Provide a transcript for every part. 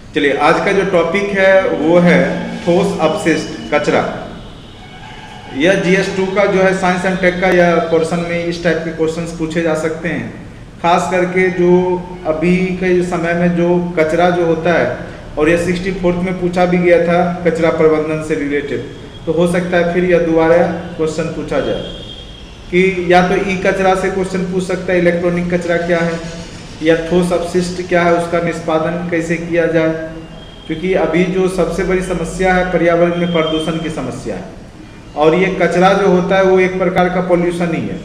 चलिए, आज का जो टॉपिक है वो है ठोस अपशिष्ट कचरा। यह GS2 का जो है साइंस एंड टेक का यह पोर्शन में इस टाइप के क्वेश्चंस पूछे जा सकते हैं। खास करके जो अभी के समय में जो कचरा जो होता है, और यह 64th में पूछा भी गया था कचरा प्रबंधन से रिलेटेड, तो हो सकता है फिर यह दोबारा क्वेश्चन पूछा जाए कि या तो ई कचरा से क्वेश्चन पूछ सकता है, इलेक्ट्रॉनिक कचरा क्या है, या ठोस अपशिष्ट क्या है, उसका निष्पादन कैसे किया जाए। क्योंकि अभी जो सबसे बड़ी समस्या है पर्यावरण में प्रदूषण की समस्या है, और ये कचरा जो होता है वो एक प्रकार का पॉल्यूशन ही है।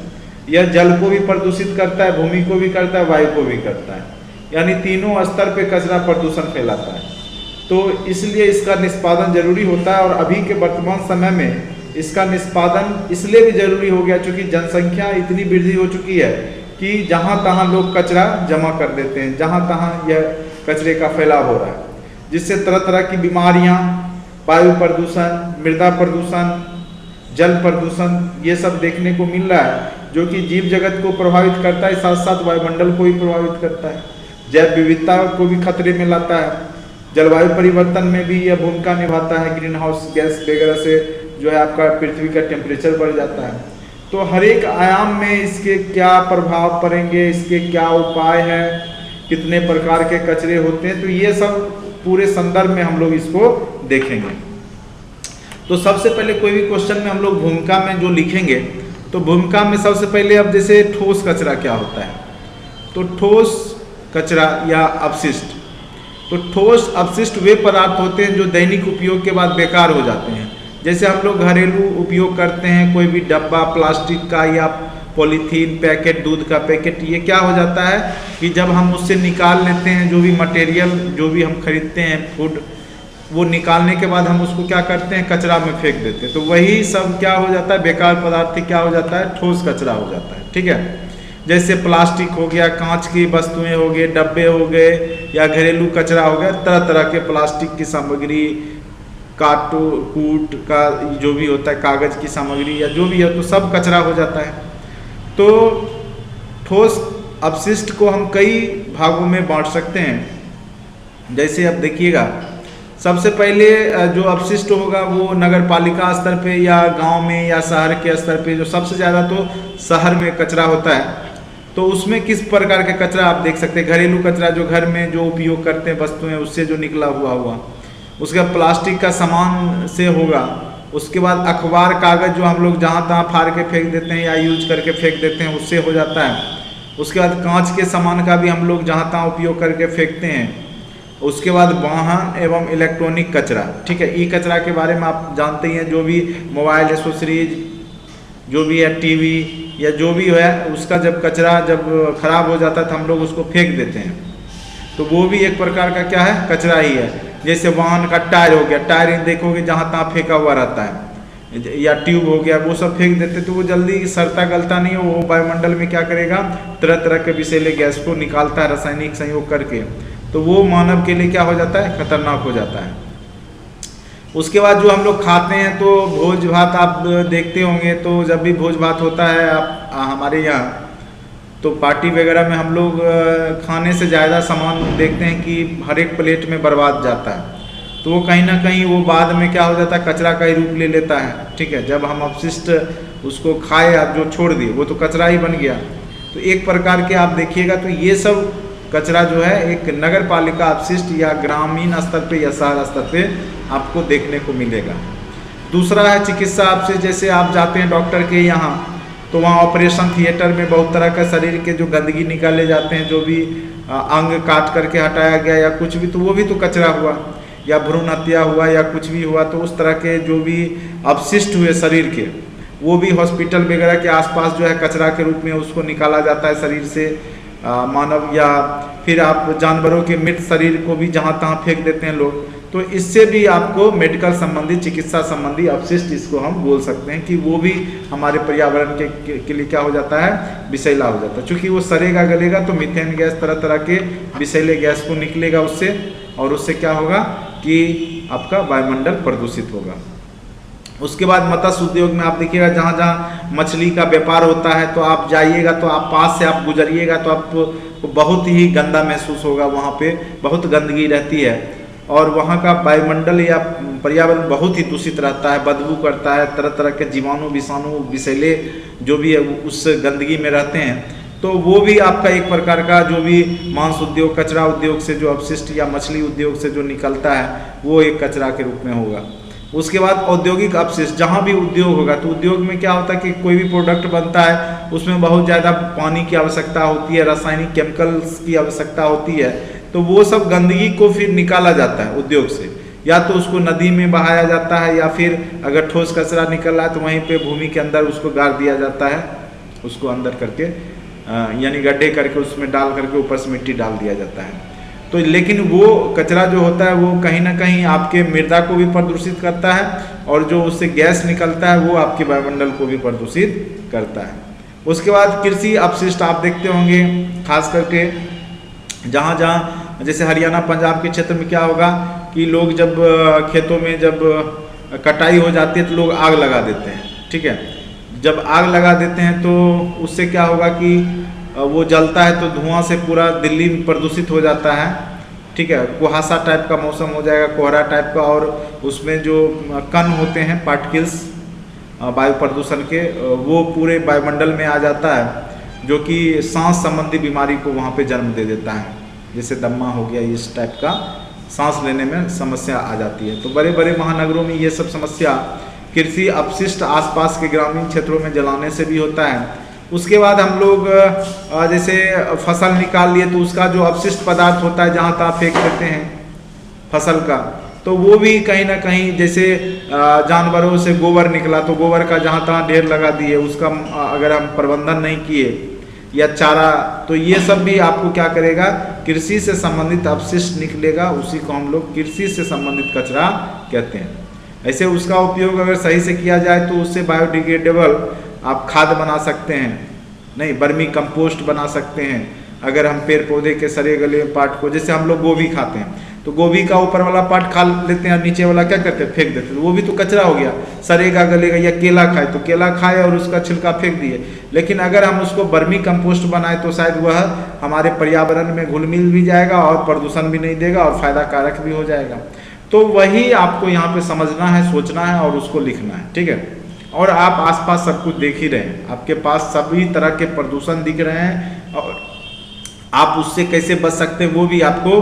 यह जल को भी प्रदूषित करता है, भूमि को भी करता है, वायु को भी करता है, यानी तीनों स्तर पे कचरा प्रदूषण फैलाता है। तो इसलिए इसका निष्पादन जरूरी होता है, और अभी के वर्तमान समय में इसका निष्पादन इसलिए भी जरूरी हो गया क्योंकि जनसंख्या इतनी वृद्धि हो चुकी है कि जहाँ तहाँ लोग कचरा जमा कर देते हैं, जहाँ तहाँ यह कचरे का फैलाव हो रहा है, जिससे तरह तरह की बीमारियाँ, वायु प्रदूषण, मृदा प्रदूषण, जल प्रदूषण, ये सब देखने को मिल रहा है, जो कि जीव जगत को प्रभावित करता है, साथ साथ वायुमंडल को भी प्रभावित करता है, जैव विविधता को भी खतरे में लाता है, जलवायु परिवर्तन में भी यह भूमिका निभाता है। ग्रीन हाउस गैस वगैरह से जो है आपका पृथ्वी का टेम्परेचर बढ़ जाता है। तो हर एक आयाम में इसके क्या प्रभाव पड़ेंगे, इसके क्या उपाय हैं, कितने प्रकार के कचरे होते हैं, तो ये सब पूरे संदर्भ में हम लोग इसको देखेंगे। तो सबसे पहले कोई भी क्वेश्चन में हम लोग भूमिका में जो लिखेंगे, तो भूमिका में सबसे पहले अब जैसे ठोस कचरा क्या होता है, तो ठोस कचरा या अपशिष्ट, तो ठोस अपशिष्ट वे पदार्थ होते हैं जो दैनिक उपयोग के बाद बेकार हो जाते हैं। जैसे हम लोग घरेलू उपयोग करते हैं, कोई भी डब्बा प्लास्टिक का या पॉलीथीन पैकेट, दूध का पैकेट, ये क्या हो जाता है कि जब हम उससे निकाल लेते हैं जो भी मटेरियल, जो भी हम खरीदते हैं फूड, वो निकालने के बाद हम उसको क्या करते हैं, कचरा में फेंक देते हैं। तो वही सब क्या हो जाता है, बेकार पदार्थ क्या हो जाता है, ठोस कचरा हो जाता है। ठीक है, जैसे प्लास्टिक हो गया, कांच की वस्तुएं हो गए, डब्बे हो गए, या घरेलू कचरा हो गया, तरह तरह के प्लास्टिक की सामग्री, कूट का जो भी होता है, कागज की सामग्री या जो भी है, तो सब कचरा हो जाता है। तो ठोस अपशिष्ट को हम कई भागों में बांट सकते हैं। जैसे अब देखिएगा, सबसे पहले जो अपशिष्ट होगा वो नगर पालिका स्तर पे या गांव में या शहर के स्तर पे, जो सबसे ज़्यादा तो शहर में कचरा होता है, तो उसमें किस प्रकार के कचरा आप देख सकते हैं। घरेलू कचरा जो घर में जो उपयोग करते हैं वस्तुएं, उससे जो निकला हुआ, उसके बाद प्लास्टिक का सामान से होगा, उसके बाद अखबार कागज़ जो हम लोग जहाँ तहाँ फाड़ के फेंक देते हैं या यूज करके फेंक देते हैं, उससे हो जाता है। उसके बाद कांच के सामान का भी हम लोग जहाँ तहाँ उपयोग करके फेंकते हैं। उसके बाद वाहन एवं इलेक्ट्रॉनिक कचरा, ठीक है, ई कचरा के बारे में आप जानते ही हैं, जो भी मोबाइल एसेसरीज, जो भी है टीवी या जो भी है, उसका जब कचरा जब खराब हो जाता है तो हम लोग उसको फेंक देते हैं, तो वो भी एक प्रकार का क्या है, कचरा ही है। जैसे वाहन का टायर हो गया, टायर देखोगे जहाँ तहाँ फेंका हुआ रहता है, या ट्यूब हो गया, वो सब फेंक देते तो वो जल्दी सड़ता गलता नहीं हो, वो वायुमंडल में क्या करेगा, तरह तरह के विषैले गैस को निकालता है रासायनिक संयोग करके, तो वो मानव के लिए क्या हो जाता है, खतरनाक हो जाता है। उसके बाद जो हम लोग खाते हैं, तो भोज भात आप देखते होंगे, तो जब भी भोज भात होता है आप हमारे यहाँ, तो पार्टी वगैरह में हम लोग खाने से ज़्यादा सामान देखते हैं कि हर एक प्लेट में बर्बाद जाता है, तो वो कहीं ना कहीं वो बाद में क्या हो जाता है, कचरा का ही रूप ले लेता है। ठीक है, जब हम अपशिष्ट उसको खाए, आप जो छोड़ दिए, वो तो कचरा ही बन गया। तो एक प्रकार के आप देखिएगा, तो ये सब कचरा जो है एक नगर पालिका अपशिष्ट या ग्रामीण स्तर पे या शहर स्तर पे आपको देखने को मिलेगा। दूसरा है चिकित्सा अपशिष्ट। जैसे आप जाते हैं डॉक्टर के यहाँ, तो वहाँ ऑपरेशन थिएटर में बहुत तरह का शरीर के जो गंदगी निकाले जाते हैं, जो भी अंग काट करके हटाया गया या कुछ भी, तो वो भी तो कचरा हुआ, या भ्रूण हत्या हुआ या कुछ भी हुआ, तो उस तरह के जो भी अपशिष्ट हुए शरीर के, वो भी हॉस्पिटल वगैरह के आसपास जो है कचरा के रूप में उसको निकाला जाता है शरीर से, मानव या फिर आप जानवरों के मृत शरीर को भी जहाँ तहाँ फेंक देते हैं लोग। तो इससे भी आपको मेडिकल संबंधी, चिकित्सा संबंधी अपशिष्ट, इसको हम बोल सकते हैं कि वो भी हमारे पर्यावरण के लिए क्या हो जाता है, विषैला हो जाता है। चूँकि वो सड़ेगा गलेगा तो मीथेन गैस, तरह तरह के विषैले गैस को निकलेगा उससे, और उससे क्या होगा कि आपका वायुमंडल प्रदूषित होगा। उसके बाद मत्स्य उद्योग में आप देखिएगा, जहाँ जहाँ मछली का व्यापार होता है, तो आप जाइएगा, तो आप पास से आप गुजरिएगा तो आपको बहुत ही गंदा महसूस होगा, वहाँ पे बहुत गंदगी रहती है। और वहाँ का वायुमंडल या पर्यावरण बहुत ही दूषित रहता है, बदबू करता है, तरह तरह के जीवाणु विषाणु विषैले जो भी है उस गंदगी में रहते हैं। तो वो भी आपका एक प्रकार का जो भी मांस उद्योग, कचरा उद्योग से जो अपशिष्ट या मछली उद्योग से जो निकलता है वो एक कचरा के रूप में होगा। उसके बाद औद्योगिक अपशिष्ट, जहाँ भी उद्योग होगा तो उद्योग में क्या होता है कि कोई भी प्रोडक्ट बनता है उसमें बहुत ज़्यादा पानी की आवश्यकता होती है, रासायनिक केमिकल्स की आवश्यकता होती है, तो वो सब गंदगी को फिर निकाला जाता है उद्योग से, या तो उसको नदी में बहाया जाता है या फिर अगर ठोस कचरा निकल रहा है तो वहीं पे भूमि के अंदर उसको गाड़ दिया जाता है, उसको अंदर करके यानी गड्ढे करके उसमें डाल करके ऊपर से मिट्टी डाल दिया जाता है। तो लेकिन वो कचरा जो होता है वो कहीं ना कहीं आपके मृदा को भी प्रदूषित करता है और जो उससे गैस निकलता है वो आपके वायुमंडल को भी प्रदूषित करता है। उसके बाद कृषि अपशिष्ट आप देखते होंगे, खास करके जहाँ जहाँ जैसे हरियाणा पंजाब के क्षेत्र में क्या होगा कि लोग जब खेतों में जब कटाई हो जाती है तो लोग आग लगा देते हैं, ठीक है। जब आग लगा देते हैं तो उससे क्या होगा कि वो जलता है तो धुआं से पूरा दिल्ली प्रदूषित हो जाता है, ठीक है। कुहासा टाइप का मौसम हो जाएगा, कोहरा टाइप का, और उसमें जो कण होते हैं पार्टिकल्स वायु प्रदूषण के, वो पूरे वायुमंडल में आ जाता है, जो कि सांस संबंधी बीमारी को वहाँ पे जन्म दे देता है, जैसे दम्मा हो गया, इस टाइप का सांस लेने में समस्या आ जाती है। तो बड़े बड़े महानगरों में ये सब समस्या कृषि अपशिष्ट आसपास के ग्रामीण क्षेत्रों में जलाने से भी होता है। उसके बाद हम लोग जैसे फसल निकाल लिए तो उसका जो अपशिष्ट पदार्थ होता है जहाँ तहाँ फेंक देते हैं फसल का, तो वो भी कहीं ना कहीं, जैसे जानवरों से गोबर निकला तो गोबर का जहाँ तहाँ ढेर लगा दिए, उसका अगर हम प्रबंधन नहीं किए या चारा, तो ये सब भी आपको क्या करेगा, कृषि से संबंधित अपशिष्ट निकलेगा, उसी को हम लोग कृषि से संबंधित कचरा कहते हैं। ऐसे उसका उपयोग अगर सही से किया जाए तो उससे बायोडिग्रेडेबल आप खाद बना सकते हैं, नहीं वर्मी कंपोस्ट बना सकते हैं। अगर हम पेड़ पौधे के सड़े गले पार्ट को, जैसे हम लोग गोभी खाते हैं तो गोभी का ऊपर वाला पार्ट खा लेते हैं और नीचे वाला क्या करते हैं, फेंक देते हैं, वो भी तो कचरा हो गया, सड़ेगा गलेगा। या केला खाए तो केला खाए और उसका छिलका फेंक दिए, लेकिन अगर हम उसको वर्मी कंपोस्ट बनाए तो शायद वह हमारे पर्यावरण में घुल मिल भी जाएगा और प्रदूषण भी नहीं देगा और फायदा कारक भी हो जाएगा। तो वही आपको यहाँ पे समझना है, सोचना है और उसको लिखना है, ठीक है। और आप आसपास सब कुछ देख ही रहे हैं, आपके पास सभी तरह के प्रदूषण दिख रहे हैं और आप उससे कैसे बच सकते हैं वो भी आपको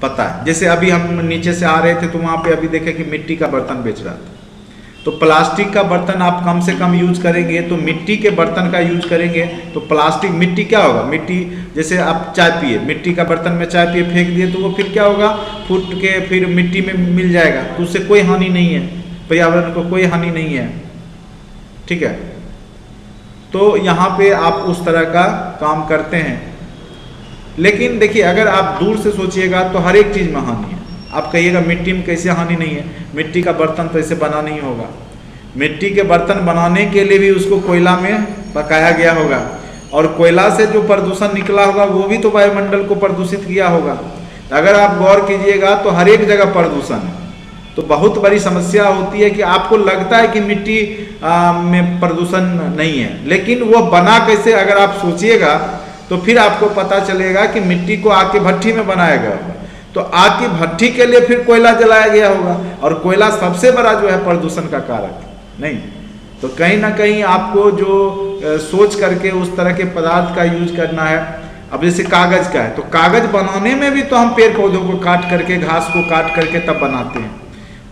पता है। जैसे अभी हम नीचे से आ रहे थे तो वहाँ पे अभी देखे कि मिट्टी का बर्तन बेच रहा था, तो प्लास्टिक का बर्तन आप कम से कम यूज करेंगे, तो मिट्टी के बर्तन का यूज करेंगे तो प्लास्टिक, मिट्टी क्या होगा, मिट्टी जैसे आप चाय पिए, मिट्टी का बर्तन में चाय पिए फेंक दिए तो वो फिर क्या होगा, फूट के फिर मिट्टी में मिल जाएगा, तो उससे कोई हानि नहीं है, पर्यावरण को कोई हानि नहीं है, ठीक है। तो यहाँ पे आप उस तरह का काम करते हैं। लेकिन देखिए अगर आप दूर से सोचिएगा तो हर एक चीज़ में हानि है। आप कहिएगा मिट्टी में कैसे हानि नहीं है, मिट्टी का बर्तन तो ऐसे बना नहीं होगा, मिट्टी के बर्तन बनाने के लिए भी उसको कोयला में पकाया गया होगा और कोयला से जो प्रदूषण निकला होगा वो भी तो वायुमंडल को प्रदूषित किया होगा। अगर आप गौर कीजिएगा तो हर एक जगह प्रदूषण है। तो बहुत बड़ी समस्या होती है कि आपको लगता है कि मिट्टी में प्रदूषण नहीं है, लेकिन वो बना कैसे, अगर आप सोचिएगा तो फिर आपको पता चलेगा कि मिट्टी को आग की भट्ठी में बनाया गया होगा, तो आग की भट्ठी के लिए फिर कोयला जलाया गया होगा और कोयला सबसे बड़ा जो है प्रदूषण का कारक नहीं। तो कहीं ना कहीं आपको जो सोच करके उस तरह के पदार्थ का यूज करना है। अब जैसे कागज का है तो कागज बनाने में भी तो हम पेड़ पौधों को काट करके, घास को काट करके तब बनाते हैं।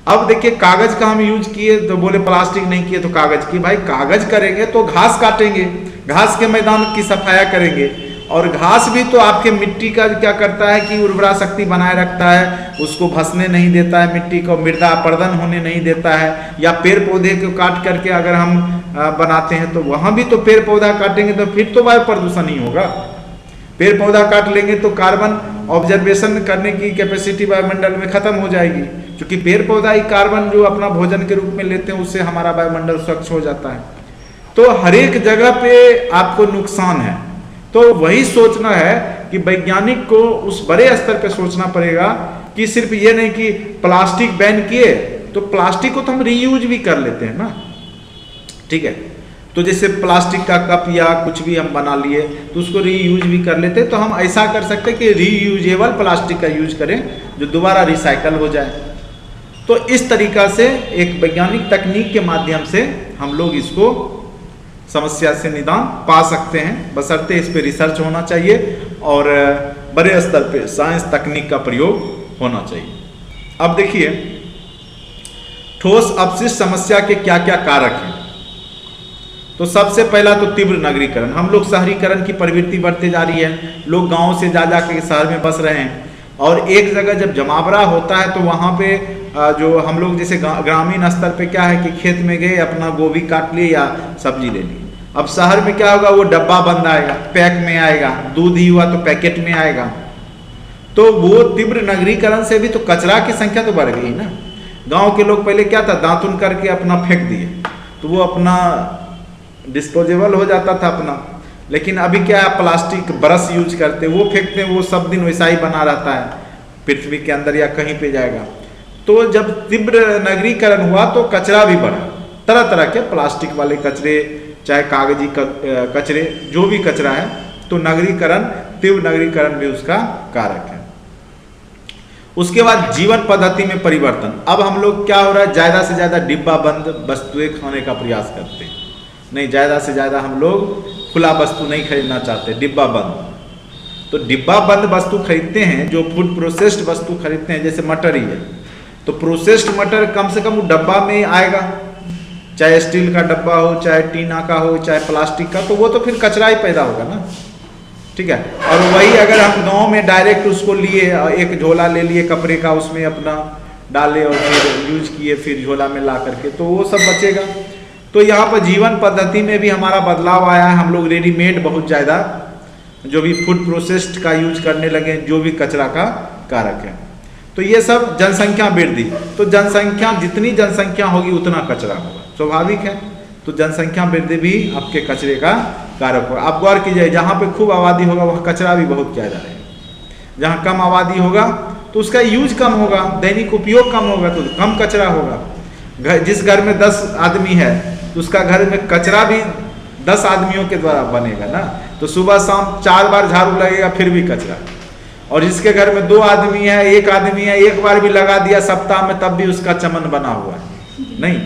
अब देखिए कागज का हम यूज किए तो बोले प्लास्टिक नहीं किए तो कागज की, भाई कागज करेंगे तो घास काटेंगे, घास के मैदान की सफाया करेंगे, और घास भी तो आपके मिट्टी का क्या करता है कि उर्वरा शक्ति बनाए रखता है, उसको धंसने नहीं देता है, मिट्टी को मृदा अपरदन होने नहीं देता है। या पेड़ पौधे को काट करके अगर हम बनाते हैं तो वहाँ भी तो पेड़ पौधा काटेंगे तो फिर तो वायु प्रदूषण ही होगा। पेड़ पौधा काट लेंगे तो कार्बन ऑब्जर्वेशन करने की कैपेसिटी वायुमंडल में खत्म हो जाएगी, क्योंकि पेड़ पौधा ही कार्बन जो अपना भोजन के रूप में लेते हैं उससे हमारा वायुमंडल स्वच्छ हो जाता है। तो हर एक जगह पे आपको नुकसान है। तो वही सोचना है कि वैज्ञानिक को उस बड़े स्तर पे सोचना पड़ेगा कि सिर्फ ये नहीं कि प्लास्टिक बैन किए तो प्लास्टिक को तो हम रीयूज भी कर लेते हैं ना, ठीक है। तो जैसे प्लास्टिक का कप या कुछ भी हम बना लिए तो उसको रीयूज भी कर लेते, तो हम ऐसा कर सकते हैं कि रीयूजेबल प्लास्टिक का यूज करें जो दोबारा रिसाइकल हो जाए। तो इस तरीका से एक वैज्ञानिक तकनीक के माध्यम से हम लोग इसको समस्या से निदान पा सकते हैं, बशर्ते इस पे रिसर्च होना चाहिए और बड़े स्तर पे साइंस तकनीक का प्रयोग होना चाहिए। अब देखिए ठोस अपशिष्ट समस्या के क्या क्या कारक हैं। तो सबसे पहला तो तीव्र नगरीकरण, हम लोग शहरीकरण की प्रवृत्ति बढ़ते जा रही है, लोग गांव से जा जा के शहर में बस रहे हैं और एक जगह जब जमावड़ा होता है तो वहाँ पे जो हम लोग जैसे ग्रामीण स्तर पे क्या है कि खेत में गए अपना गोभी काट लिए या सब्जी ले ली। अब शहर में क्या होगा, वो डब्बा बंद आएगा, पैक में आएगा, दूध ही हुआ तो पैकेट में आएगा। तो वो तीव्र नगरीकरण से भी तो कचरा की संख्या तो बढ़ गई ना। गांव के लोग पहले क्या था, दातुन करके अपना फेंक दिए तो वो अपना डिस्पोजेबल हो जाता था अपना, लेकिन अभी क्या है प्लास्टिक ब्रश यूज करते, वो फेंकते हैं, वो सब दिन वैसा ही बना रहता है, पृथ्वी के अंदर या कहीं पे जाएगा। तो जब तीव्र नगरीकरण हुआ तो कचरा भी बढ़ा, तरह तरह के प्लास्टिक वाले कचरे, चाहे कागजी कचरे, जो भी कचरा है, तो नगरीकरण, तीव्र नगरीकरण भी उसका कारक है। उसके बाद जीवन पद्धति में परिवर्तन। अब हम लोग क्या हो रहा है, ज़्यादा से ज़्यादा डिब्बा बंद वस्तुएं खाने का प्रयास करते हैं, नहीं ज़्यादा से ज़्यादा हम लोग खुला वस्तु नहीं खरीदना चाहते, डिब्बा बंद। तो डिब्बा बंद वस्तु खरीदते हैं, जो फूड प्रोसेस्ड वस्तु खरीदते हैं, जैसे मटर ही है, तो प्रोसेस्ड मटर कम से कम वो डब्बा में आएगा, चाहे स्टील का डब्बा हो, चाहे टीना का हो, चाहे प्लास्टिक का, तो वो तो फिर कचरा ही पैदा होगा ना, ठीक है। और वही अगर हम गांव में डायरेक्ट उसको लिए, एक झोला ले लिए कपड़े का, उसमें अपना डाले और फिर यूज किए, फिर झोला में ला करके, तो वो सब बचेगा। तो यहाँ पर जीवन पद्धति में भी हमारा बदलाव आया है, हम लोग रेडीमेड बहुत ज़्यादा जो भी फूड प्रोसेस्ड का यूज करने लगे, जो भी कचरा का कारक है। तो ये सब जनसंख्या वृद्धि, तो जनसंख्या, जितनी जनसंख्या होगी उतना कचरा होगा, स्वाभाविक है। तो जनसंख्या वृद्धि भी आपके कचरे का कारक होगा। आप गौर कीजिए, जहाँ पे खूब आबादी होगा वहाँ कचरा भी बहुत ज़्यादा रहेगा, जहाँ कम आबादी होगा तो उसका यूज कम होगा, दैनिक उपयोग कम होगा तो कम कचरा होगा। जिस घर में 10 आदमी है तो उसका घर में कचरा भी 10 आदमियों के द्वारा बनेगा ना, तो सुबह शाम 4 बार झाड़ू लगेगा फिर भी कचरा। और जिसके घर में 2 आदमी है, 1 आदमी है, एक बार भी लगा दिया सप्ताह में तब भी उसका चमन बना हुआ है नहीं।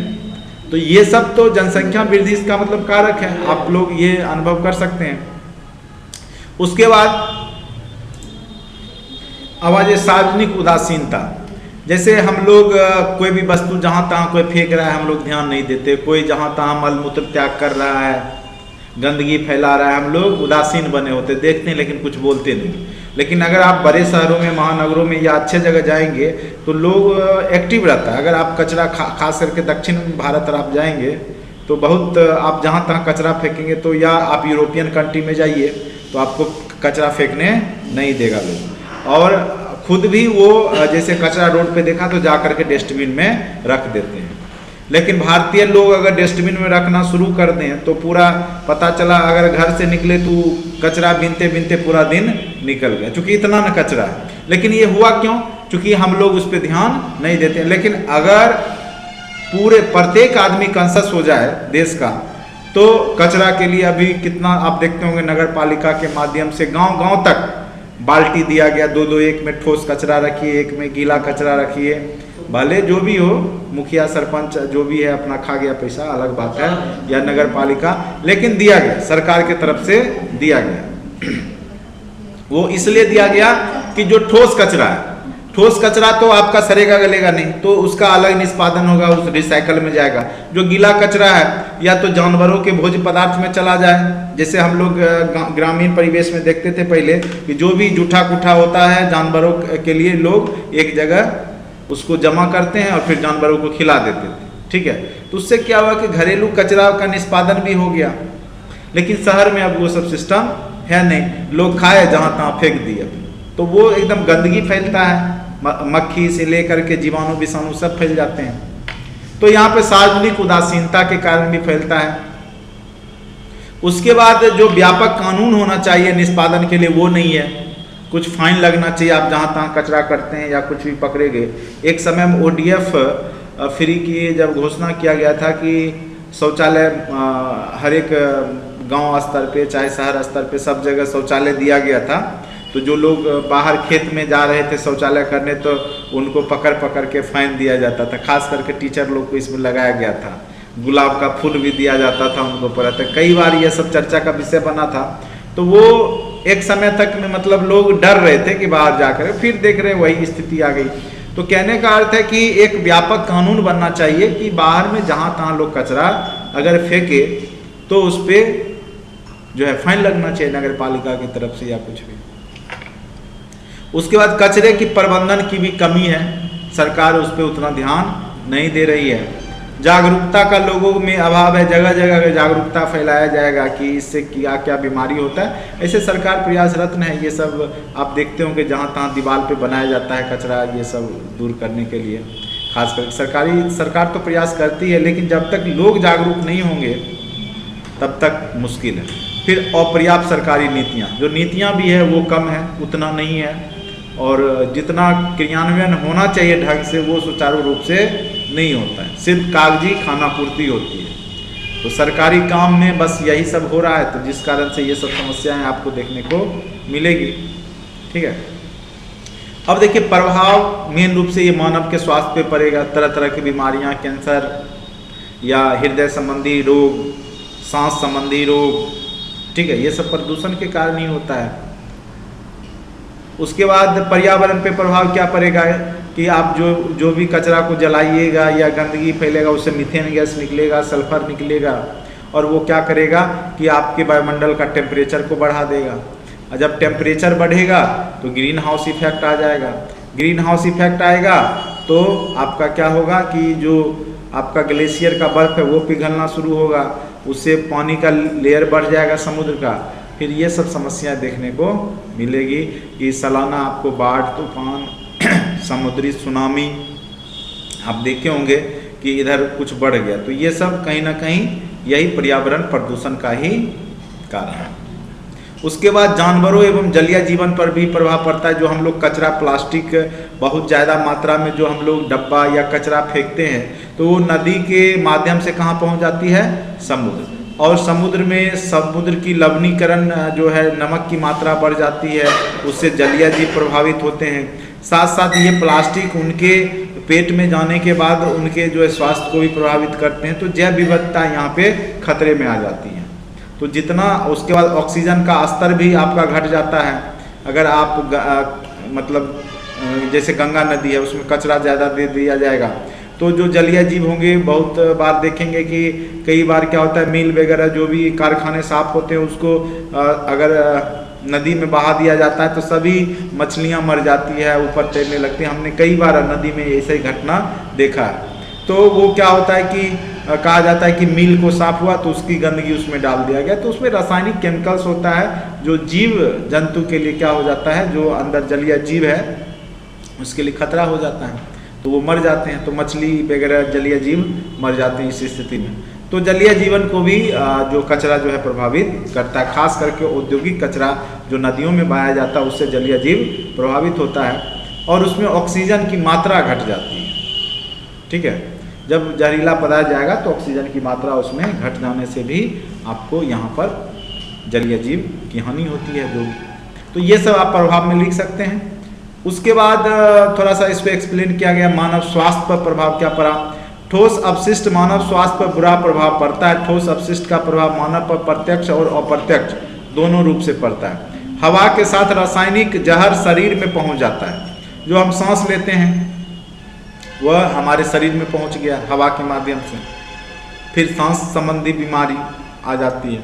तो ये सब तो जनसंख्या वृद्धि इसका मतलब कारक है, आप लोग ये अनुभव कर सकते हैं। उसके बाद आवाज़ सार्वजनिक उदासीनता, जैसे हम लोग कोई भी वस्तु जहाँ तहाँ कोई फेंक रहा है हम लोग ध्यान नहीं देते, कोई जहाँ तहाँ मलमूत्र त्याग कर रहा है, गंदगी फैला रहा है, हम लोग उदासीन बने होते, देखते हैं लेकिन कुछ बोलते नहीं। लेकिन अगर आप बड़े शहरों में, महानगरों में या अच्छे जगह जाएंगे तो लोग एक्टिव रहता है। अगर आप कचरा खास करके दक्षिण भारत तरफ जाएंगे तो बहुत, आप जहाँ तहाँ कचरा फेंकेंगे तो, या आप यूरोपियन कंट्री में जाइए तो आपको कचरा फेंकने नहीं देगा लोग, और खुद भी वो जैसे कचरा रोड पे देखा तो जा करके डस्टबिन में रख देते हैं। लेकिन भारतीय लोग अगर डस्टबिन में रखना शुरू कर दें तो पूरा पता चला, अगर घर से निकले तो कचरा बीनते बीनते पूरा दिन निकल गया, क्योंकि इतना न कचरा है। लेकिन ये हुआ क्यों? क्योंकि हम लोग उस पर ध्यान नहीं देते। लेकिन अगर पूरे प्रत्येक आदमी कॉन्शियस हो जाए देश का, तो कचरा के लिए अभी कितना आप देखते होंगे, नगर पालिका के माध्यम से गांव गांव तक बाल्टी दिया गया, 2-2, एक में ठोस कचरा रखिए, एक में गीला कचरा रखिए। भले जो भी हो, मुखिया सरपंच जो भी है अपना खा गया पैसा, अलग बात है, या नगर पालिका, लेकिन दिया गया, सरकार के तरफ से दिया गया। वो इसलिए दिया गया कि जो ठोस कचरा है, ठोस कचरा तो आपका सरेगा गलेगा नहीं, तो उसका अलग निष्पादन होगा, उस रिसाइकल में जाएगा। जो गीला कचरा है या तो जानवरों के भोज्य पदार्थ में चला जाए, जैसे हम लोग ग्रामीण परिवेश में देखते थे पहले कि जो भी जूठा कुठा होता है जानवरों के लिए, लोग एक जगह उसको जमा करते हैं और फिर जानवरों को खिला देते थे, ठीक है। तो उससे क्या हुआ कि घरेलू कचरा का निष्पादन भी हो गया। लेकिन शहर में अब वो सब सिस्टम है नहीं, लोग खाए जहाँ तहाँ फेंक दिए, तो वो एकदम गंदगी फैलता है, मक्खी से लेकर के जीवाणु विषाणु सब फैल जाते हैं। तो यहाँ पे सार्वजनिक उदासीनता के कारण भी फैलता है। उसके बाद जो व्यापक कानून होना चाहिए निष्पादन के लिए वो नहीं है, कुछ फाइन लगना चाहिए आप जहाँ तहाँ कचरा करते हैं या कुछ भी पकड़े गए। एक समय में ODF फ्री की जब घोषणा किया गया था कि शौचालय हर एक गांव स्तर पे चाहे शहर स्तर पे सब जगह शौचालय दिया गया था। तो जो लोग बाहर खेत में जा रहे थे शौचालय करने तो उनको पकड़ पकड़ के फाइन दिया जाता था। खास करके टीचर लोग को इसमें लगाया गया था। गुलाब का फूल भी दिया जाता था उनको पर। तो कई बार ये सब चर्चा का विषय बना था। तो वो एक समय तक में मतलब लोग डर रहे थे कि बाहर जाकर, फिर देख रहे वही स्थिति आ गई। तो कहने का अर्थ है कि एक व्यापक कानून बनना चाहिए कि बाहर में जहाँ तहाँ लोग कचरा अगर फेंके तो उस पर जो है फाइन लगना चाहिए नगर पालिका की तरफ से या कुछ भी। उसके बाद कचरे की प्रबंधन की भी कमी है, सरकार उस पर उतना ध्यान नहीं दे रही है। जागरूकता का लोगों में अभाव है। जगह जगह अगर जागरूकता फैलाया जाएगा कि इससे क्या क्या बीमारी होता है, ऐसे सरकार प्रयासरत है। ये सब आप देखते होंगे जहाँ तहाँ दीवार पे बनाया जाता है कचरा, ये सब दूर करने के लिए। खासकर सरकार तो प्रयास करती है, लेकिन जब तक लोग जागरूक नहीं होंगे तब तक मुश्किल है। फिर अपर्याप्त सरकारी नीतियाँ, जो नीतियाँ भी है वो कम है, उतना नहीं है, और जितना क्रियान्वयन होना चाहिए ढंग से वो सुचारू रूप से नहीं होता है, सिर्फ कागजी खानापूर्ति होती है। तो सरकारी काम में बस यही सब हो रहा है, तो जिस कारण से ये सब समस्याएं आपको देखने को मिलेगी। ठीक है, अब देखिए प्रभाव मेन रूप से ये मानव के स्वास्थ्य पे पड़ेगा। तरह तरह की बीमारियां, कैंसर या हृदय संबंधी रोग, सांस संबंधी रोग, ठीक है, ये सब प्रदूषण के कारण ही होता है। उसके बाद पर्यावरण पे प्रभाव क्या पड़ेगा कि आप जो भी कचरा को जलाइएगा या गंदगी फैलेगा उससे मीथेन गैस निकलेगा, सल्फर निकलेगा, और वो क्या करेगा कि आपके वायुमंडल का टेम्परेचर को बढ़ा देगा। और जब टेम्परेचर बढ़ेगा तो ग्रीन हाउस इफेक्ट आ जाएगा। ग्रीन हाउस इफेक्ट आएगा तो आपका क्या होगा कि जो आपका ग्लेशियर का बर्फ है वो पिघलना शुरू होगा, उससे पानी का लेयर बढ़ जाएगा समुद्र का। फिर ये सब समस्याएं देखने को मिलेगी कि सालाना आपको बाढ़, तूफान, समुद्री सुनामी आप देखे होंगे कि इधर कुछ बढ़ गया। तो ये सब कहीं ना कहीं यही पर्यावरण प्रदूषण का ही कारण है। उसके बाद जानवरों एवं जलीय जीवन पर भी प्रभाव पड़ता है। जो हम लोग कचरा, प्लास्टिक बहुत ज़्यादा मात्रा में जो हम लोग डब्बा या कचरा फेंकते हैं तो वो नदी के माध्यम से कहाँ पहुँच जाती है? समुद्र। और समुद्र में समुद्र की लवणीकरण जो है, नमक की मात्रा बढ़ जाती है, उससे जलीय जीव प्रभावित होते हैं। साथ साथ ये प्लास्टिक उनके पेट में जाने के बाद उनके जो है स्वास्थ्य को भी प्रभावित करते हैं। तो जैव विविधता यहाँ पे खतरे में आ जाती है। तो जितना, उसके बाद ऑक्सीजन का स्तर भी आपका घट जाता है। अगर आप मतलब जैसे गंगा नदी है उसमें कचरा ज़्यादा दे दिया जाएगा तो जो जलीय जीव होंगे, बहुत बार देखेंगे कि कई बार क्या होता है, मील वगैरह जो भी कारखाने साफ होते हैं उसको अगर नदी में बहा दिया जाता है तो सभी मछलियां मर जाती है, ऊपर तैरने लगती हैं। हमने कई बार नदी में ऐसा ही घटना देखा है। तो वो क्या होता है कि कहा जाता है कि मील को साफ हुआ तो उसकी गंदगी उसमें डाल दिया गया, तो उसमें रासायनिक केमिकल्स होता है जो जीव जंतु के लिए क्या हो जाता है, जो अंदर जलीय जीव है उसके लिए खतरा हो जाता है, तो वो मर जाते हैं। तो मछली वगैरह जलीय जीव मर जाते हैं इस स्थिति में। तो जलीय जीवन को भी जो कचरा जो है प्रभावित करता है। खास करके औद्योगिक कचरा जो नदियों में बहाया जाता है उससे जलीय जीव प्रभावित होता है और उसमें ऑक्सीजन की मात्रा घट जाती है। ठीक है, जब जहरीला पदार्थ जाएगा तो ऑक्सीजन की मात्रा उसमें घट जाने से भी आपको यहाँ पर जलीय जीव की हानि होती है जो। तो ये सब आप प्रभाव में लिख सकते हैं। उसके बाद थोड़ा सा इस पर एक्सप्लेन किया गया मानव स्वास्थ्य पर प्रभाव क्या पड़ा। ठोस अपशिष्ट मानव स्वास्थ्य पर बुरा प्रभाव पड़ता है। ठोस अपशिष्ट का प्रभाव मानव पर प्रत्यक्ष और अप्रत्यक्ष दोनों रूप से पड़ता है। हवा के साथ रासायनिक जहर शरीर में पहुंच जाता है। जो हम सांस लेते हैं वह हमारे शरीर में पहुंच गया हवा के माध्यम से, फिर सांस संबंधी बीमारी आ जाती है।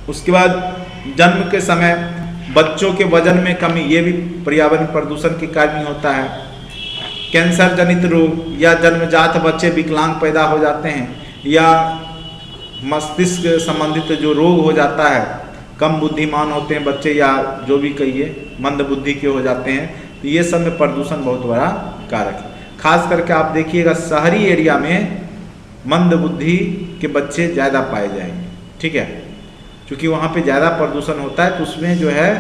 उसके बाद जन्म के समय बच्चों के वजन में कमी, ये भी पर्यावरण प्रदूषण के कारण ही होता है। कैंसर जनित रोग या जन्मजात बच्चे विकलांग पैदा हो जाते हैं, या मस्तिष्क संबंधित जो रोग हो जाता है, कम बुद्धिमान होते हैं बच्चे, या जो भी कहिए मंद बुद्धि के हो जाते हैं। तो ये सब में प्रदूषण बहुत बड़ा कारक है। खास करके आप देखिएगा शहरी एरिया में मंद बुद्धि के बच्चे ज़्यादा पाए जाएंगे। ठीक है, क्योंकि वहाँ पे ज़्यादा प्रदूषण होता है तो उसमें जो है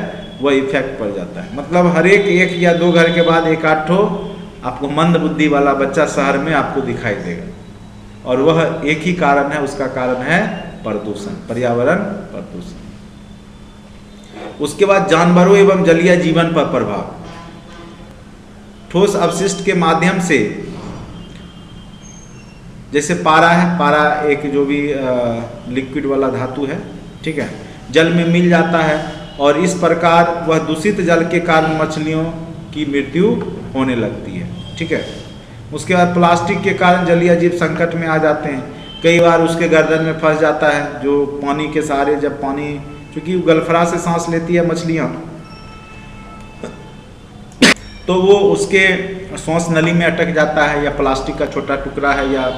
वह इफेक्ट पड़ जाता है। मतलब हर एक या दो घर के बाद एक आध ठो आपको मंद बुद्धि वाला बच्चा शहर में आपको दिखाई देगा। और वह एक ही कारण है, उसका कारण है प्रदूषण, पर्यावरण प्रदूषण। उसके बाद जानवरों एवं जलीय जीवन पर प्रभाव। ठोस अपशिष्ट के माध्यम से, जैसे पारा है, पारा एक जो भी लिक्विड वाला धातु है, ठीक है, जल में मिल जाता है और इस प्रकार वह दूषित जल के कारण मछलियों की मृत्यु होने लगती है, ठीक है। उसके बाद प्लास्टिक के कारण जलीय जीव संकट में आ जाते हैं। कई बार उसके गर्दन में फंस जाता है, जो पानी के सहारे, जब पानी, क्योंकि गलफड़ा से सांस लेती है मछलियाँ, तो वो उसके सांस नली में अटक जाता है, या प्लास्टिक का छोटा टुकड़ा है, या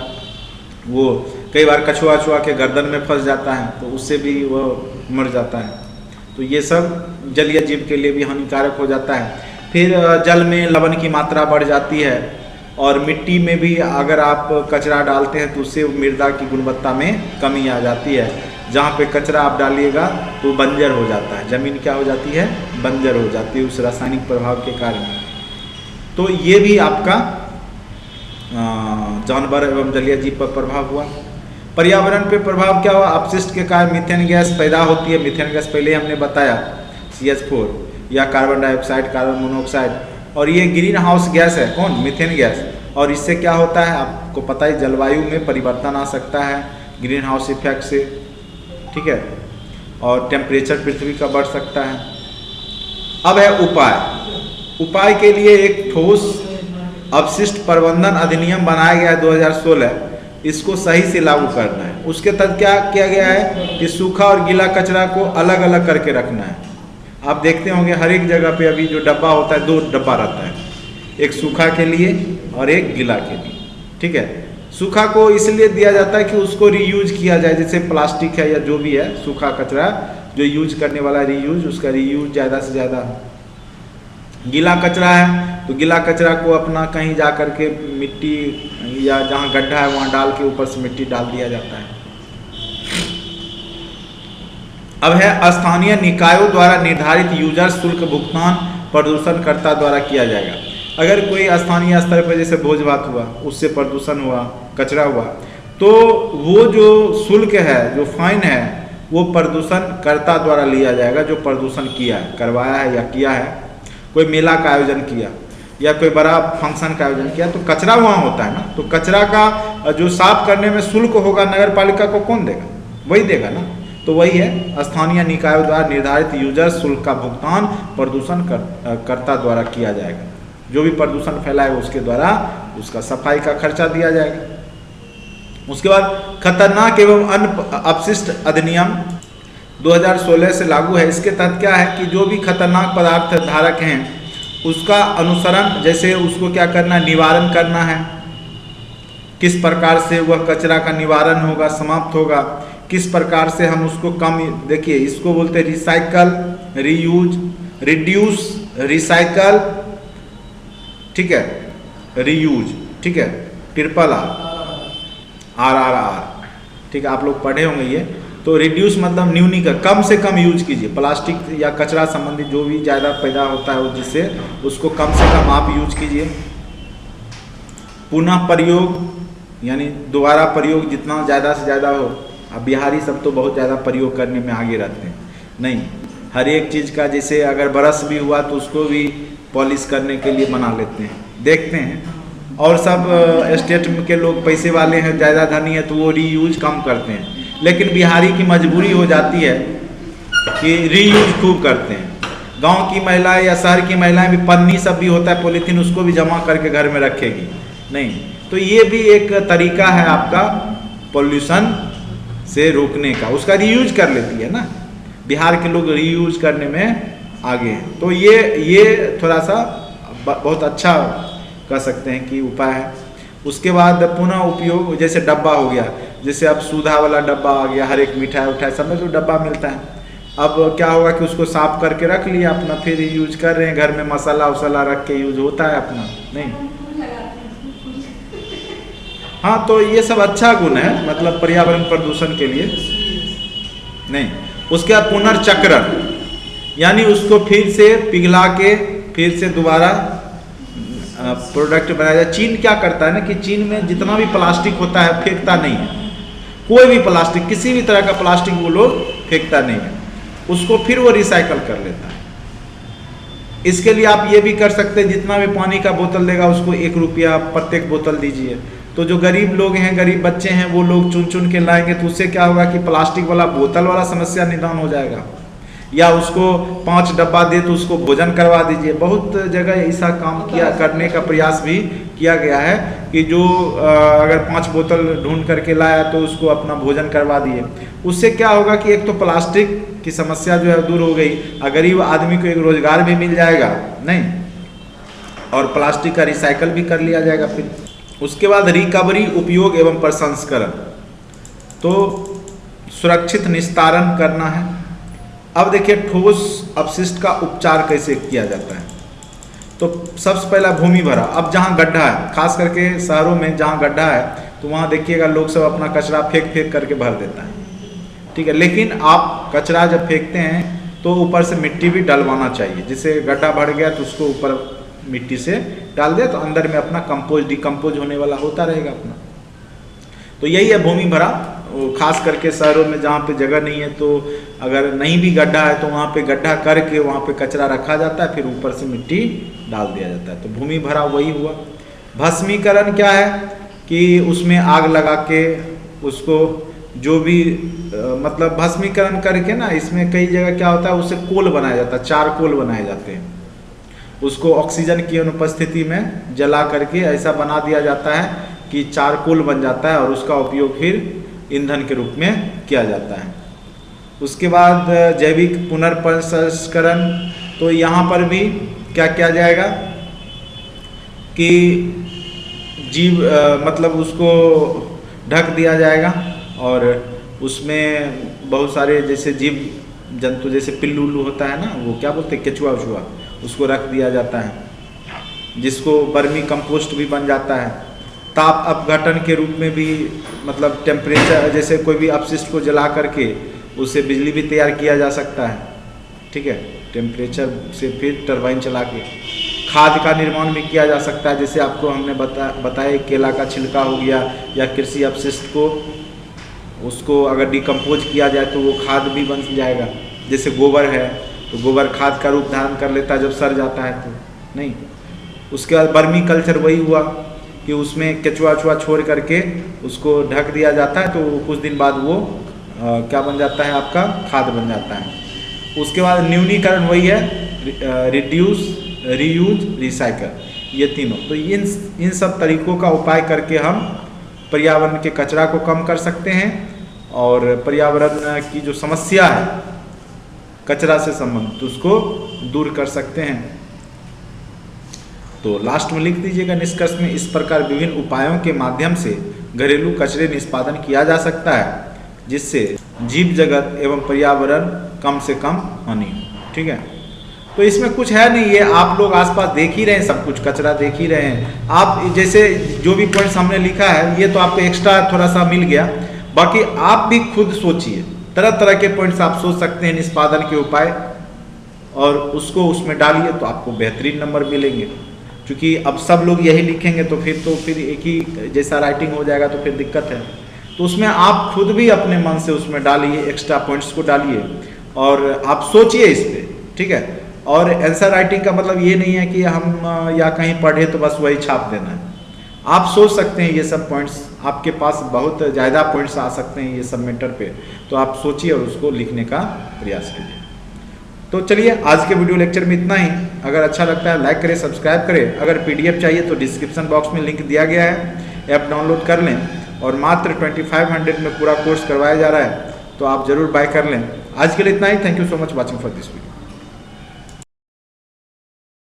वो कई बार कछुआ छुआ के गर्दन में फंस जाता है, तो उससे भी वो मर जाता है। तो ये सब जलीय जीव के लिए भी हानिकारक हो जाता है। फिर जल में लवण की मात्रा बढ़ जाती है, और मिट्टी में भी अगर आप कचरा डालते हैं तो उससे मृदा की गुणवत्ता में कमी आ जाती है। जहाँ पे कचरा आप डालिएगा तो बंजर हो जाता है, ज़मीन क्या हो जाती है, बंजर हो जाती है उस रासायनिक प्रभाव के कारण। तो ये भी आपका जानवर एवं जलीय जीव पर प्रभाव हुआ। पर्यावरण पे प्रभाव क्या हुआ, अपशिष्ट के कारण मीथेन गैस पैदा होती है। मीथेन गैस पहले हमने बताया, CH4 या कार्बन डाइऑक्साइड, कार्बन मोनोऑक्साइड, और ये ग्रीन हाउस गैस है, कौन, मीथेन गैस। और इससे क्या होता है आपको पता है, जलवायु में परिवर्तन आ सकता है ग्रीन हाउस इफेक्ट से, ठीक है, और टेम्परेचर पृथ्वी का बढ़ सकता है। अब है उपाय। उपाय के लिए एक ठोस अपशिष्ट प्रबंधन अधिनियम बनाया गया है 2016, इसको सही से लागू करना है। उसके तहत क्या किया गया है कि सूखा और गीला कचरा को अलग अलग करके रखना है। आप देखते होंगे हर एक जगह पे अभी जो डब्बा होता है, 2 डब्बा रहता है, एक सूखा के लिए और एक गीला के लिए, ठीक है। सूखा को इसलिए दिया जाता है कि उसको रीयूज किया जाए, जैसे प्लास्टिक है या जो भी है सूखा कचरा जो यूज करने वाला रीयूज, उसका रीयूज ज़्यादा से ज़्यादा हो। गीला कचरा है तो गीला कचरा को अपना कहीं जा कर के मिट्टी या जहाँ गड्ढा है वहाँ डाल के ऊपर से मिट्टी डाल दिया जाता है। अब है स्थानीय निकायों द्वारा निर्धारित यूजर शुल्क भुगतान प्रदूषणकर्ता द्वारा किया जाएगा। अगर कोई स्थानीय स्तर पर जैसे भोज भात हुआ, उससे प्रदूषण हुआ, कचरा हुआ, तो वो जो शुल्क है, जो फाइन है, वो प्रदूषणकर्ता द्वारा लिया जाएगा, जो प्रदूषण किया है, करवाया है या किया है। कोई मेला का आयोजन किया या कोई बड़ा फंक्शन का आयोजन किया, तो कचरा वहाँ होता है ना, तो कचरा का जो साफ करने में शुल्क होगा नगर पालिका को कौन देगा, वही देगा ना। तो वही है, स्थानीय निकायों द्वारा निर्धारित यूजर शुल्क का भुगतान प्रदूषण कर्ता द्वारा किया जाएगा। जो भी प्रदूषण फैलाएगा उसके द्वारा उसका सफाई का खर्चा दिया जाएगा। उसके बाद खतरनाक एवं अन्य अपशिष्ट अधिनियम 2016 से लागू है। इसके तहत क्या है कि जो भी खतरनाक पदार्थ धारक हैं उसका अनुसरण, जैसे उसको क्या करना, निवारण करना है, किस प्रकार से वह कचरा का निवारण होगा, समाप्त होगा, किस प्रकार से हम उसको कम, देखिए इसको बोलते हैं रिसाइकल, रीयूज, रिड्यूस, रिसाइकल, ठीक है, रीयूज, ठीक है, RRR, ठीक है, आप लोग पढ़े होंगे ये। तो रिड्यूस मतलब न्यूनीकरण, कम से कम यूज कीजिए। प्लास्टिक या कचरा संबंधित जो भी ज़्यादा पैदा होता है जिससे उसको कम से कम आप यूज कीजिए। पुनः प्रयोग यानी दोबारा प्रयोग जितना ज़्यादा से ज़्यादा हो। अब बिहारी सब तो बहुत ज़्यादा प्रयोग करने में आगे रहते हैं, नहीं, हर एक चीज़ का, जैसे अगर ब्रश भी हुआ तो उसको भी पॉलिश करने के लिए बना लेते हैं, देखते हैं। और सब स्टेट के लोग पैसे वाले हैं, ज़्यादा धनी है, तो वो रीयूज कम करते हैं। लेकिन बिहारी की मजबूरी हो जाती है कि रीयूज खूब करते हैं। गांव की महिलाएं या शहर की महिलाएं भी, पन्नी सब भी होता है, पॉलीथीन, उसको भी जमा करके घर में रखेगी, नहीं। तो ये भी एक तरीका है आपका पॉल्यूशन से रोकने का, उसका रीयूज कर लेती है ना। बिहार के लोग रीयूज करने में आगे हैं। तो ये थोड़ा सा बहुत अच्छा कह सकते हैं कि उपाय है। उसके बाद पुनः उपयोग, जैसे डब्बा हो गया, जैसे अब सुधा वाला डब्बा आ गया, हर एक मिठाई उठाई सब में जो डब्बा मिलता है। अब क्या होगा कि उसको साफ करके रख लिया अपना, फिर यूज कर रहे हैं, घर में मसाला वसाला रख के यूज होता है अपना, नहीं। हाँ, तो ये सब अच्छा गुण है, मतलब पर्यावरण प्रदूषण के लिए नहीं। उसके बाद पुनर्चक्रण, यानी उसको फिर से पिघला के फिर से दोबारा प्रोडक्ट बनाया जाए। चीन क्या करता है ना कि चीन में जितना भी प्लास्टिक होता है फेंकता नहीं है, कोई भी प्लास्टिक, किसी भी तरह का प्लास्टिक वो लोग फेंकता नहीं है, उसको फिर वो रिसाइकल कर लेता है। इसके लिए आप ये भी कर सकते हैं, जितना भी पानी का बोतल देगा उसको 1 रुपया प्रत्येक बोतल दीजिए। तो जो गरीब लोग हैं, गरीब बच्चे हैं, वो लोग चुन चुन के लाएंगे, तो उससे क्या होगा कि प्लास्टिक वाला बोतल वाला समस्या निदान हो जाएगा। या उसको 5 डब्बा दे तो उसको भोजन करवा दीजिए। बहुत जगह ऐसा काम किया करने का प्रयास भी किया गया है कि जो अगर 5 बोतल ढूंढ करके लाया तो उसको अपना भोजन करवा दिए। उससे क्या होगा कि एक तो प्लास्टिक की समस्या जो है दूर हो गई, गरीब आदमी को एक रोजगार भी मिल जाएगा नहीं, और प्लास्टिक का रिसाइकल भी कर लिया जाएगा। फिर उसके बाद रिकवरी, उपयोग एवं प्रसंस्करण, तो सुरक्षित निस्तारण करना है। अब देखिए ठोस अपशिष्ट का उपचार कैसे किया जाता है। तो सबसे पहला भूमि भरा। अब जहाँ गड्ढा है, खास करके शहरों में जहाँ गड्ढा है, तो वहाँ देखिएगा लोग सब अपना कचरा फेंक फेंक करके भर देता है, ठीक है। लेकिन आप कचरा जब फेंकते हैं तो ऊपर से मिट्टी भी डलवाना चाहिए, जिससे गड्ढा भर गया तो उसको ऊपर मिट्टी से डाल दे, तो अंदर में अपना कंपोज डिकम्पोज होने वाला होता रहेगा अपना। तो यही है भूमि भरा। खास करके शहरों में जहाँ पे जगह नहीं है, तो अगर नहीं भी गड्ढा है तो वहाँ पे गड्ढा करके वहाँ पे कचरा रखा जाता है, फिर ऊपर से मिट्टी डाल दिया जाता है। तो भूमि भरा वही हुआ। भस्मीकरण क्या है कि उसमें आग लगा के उसको जो भी मतलब भस्मीकरण करके ना, इसमें कई जगह क्या होता है उससे कोल बनाया जाता है, 4 कोल बनाए जाते हैं। उसको ऑक्सीजन की अनुपस्थिति में जला करके ऐसा बना दिया जाता है कि 4 कोल बन जाता है, और उसका उपयोग फिर ईंधन के रूप में किया जाता है। उसके बाद जैविक पुनर्प्रसंस्करण, तो यहाँ पर भी क्या किया जाएगा कि जीव मतलब उसको ढक दिया जाएगा, और उसमें बहुत सारे जैसे जीव जंतु जैसे पिल्लू उल्लू होता है ना, वो क्या बोलते हैं, केचुआ उचुआ, उसको रख दिया जाता है, जिसको वर्मी कंपोस्ट भी बन जाता है। ताप अपघटन के रूप में भी, मतलब टेम्परेचर, जैसे कोई भी अपशिष्ट को जला करके उससे बिजली भी तैयार किया जा सकता है, ठीक है, टेम्परेचर से फिर टरबाइन चला के। खाद का निर्माण भी किया जा सकता है, जैसे आपको हमने बताया केला का छिलका हो गया, या कृषि अपशिष्ट को उसको अगर डिकम्पोज किया जाए तो वो खाद भी बन जाएगा। जैसे गोबर है तो गोबर खाद का रूप धारण कर लेता है जब सड़ जाता है तो नहीं। उसके बाद वर्मी कल्चर वही हुआ कि उसमें केचुआ चुआ छोड़ करके उसको ढक दिया जाता है, तो कुछ दिन बाद वो क्या बन जाता है, आपका खाद बन जाता है। उसके बाद न्यूनीकरण वही है, रिड्यूस, रीयूज, रिसाइकल, ये तीनों। तो इन सब तरीकों का उपाय करके हम पर्यावरण के कचरा को कम कर सकते हैं, और पर्यावरण की जो समस्या है कचरा से संबंधित उसको दूर कर सकते हैं। तो लास्ट में लिख दीजिएगा निष्कर्ष में, इस प्रकार विभिन्न उपायों के माध्यम से घरेलू कचरे निष्पादन किया जा सकता है, जिससे जीव जगत एवं पर्यावरण कम से कम हानि हो, ठीक है। तो इसमें कुछ है नहीं, ये आप लोग आसपास देख ही रहे हैं, सब कुछ कचरा देख ही रहे हैं आप। जैसे जो भी पॉइंट्स हमने लिखा है ये तो आपको एक्स्ट्रा थोड़ा सा मिल गया, बाकी आप भी खुद सोचिए, तरह तरह के पॉइंट्स आप सोच सकते हैं निष्पादन के उपाय, और उसको उसमें डालिए तो आपको बेहतरीन नंबर मिलेंगे। क्योंकि अब सब लोग यही लिखेंगे तो फिर एक ही जैसा राइटिंग हो जाएगा, तो फिर दिक्कत है। तो उसमें आप खुद भी अपने मन से उसमें डालिए, एक्स्ट्रा पॉइंट्स को डालिए, और आप सोचिए इस पर, ठीक है। और आंसर राइटिंग का मतलब ये नहीं है कि हम या कहीं पढ़े तो बस वही छाप देना है। आप सोच सकते हैं, ये सब पॉइंट्स आपके पास बहुत ज़्यादा पॉइंट्स आ सकते हैं ये सब मैटर पे, तो आप सोचिए और उसको लिखने का प्रयास कीजिए। तो चलिए आज के वीडियो लेक्चर में इतना ही। अगर अच्छा लगता है लाइक करें, सब्सक्राइब करें। अगर PDF चाहिए तो डिस्क्रिप्शन बॉक्स में लिंक दिया गया है, ऐप डाउनलोड कर लें, और मात्र 2500 में पूरा कोर्स करवाया जा रहा है, तो आप ज़रूर बाय कर लें। आज के लिए इतना ही। Thank you so much watching for this video.